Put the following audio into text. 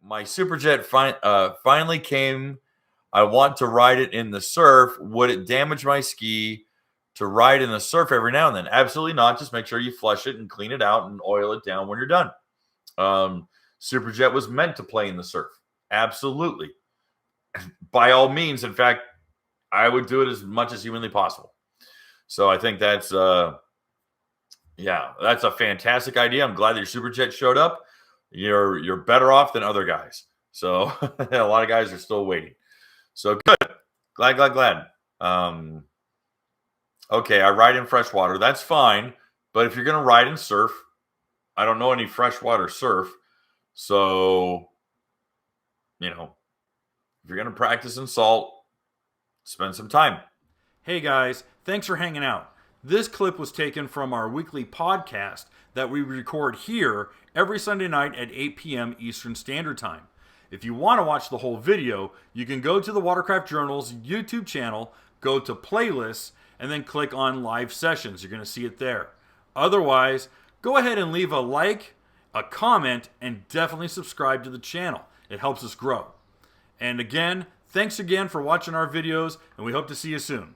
my SuperJet finally came. I want to ride it in the surf. Would it damage my ski to ride in the surf every now and then? Absolutely not. Just make sure you flush it and clean it out and oil it down when you're done. SuperJet was meant to play in the surf. Absolutely. By all means. In fact, I would do it as much as humanly possible. So I think that's that's a fantastic idea. I'm glad that your SuperJet showed up. You're better off than other guys. So a lot of guys are still waiting. So good. Glad. Okay, I ride in freshwater. That's fine. But if you're going to ride and surf, I don't know any freshwater surf. So, if you're going to practice in salt, spend some time. Hey guys, thanks for hanging out. This clip was taken from our weekly podcast that we record here every Sunday night at 8 p.m. Eastern Standard Time. If you want to watch the whole video, you can go to the Watercraft Journal's YouTube channel, go to playlists, and then click on live sessions. You're going to see it there. Otherwise, go ahead and leave a like, a comment, and definitely subscribe to the channel. It helps us grow. And again, thanks again for watching our videos, and we hope to see you soon.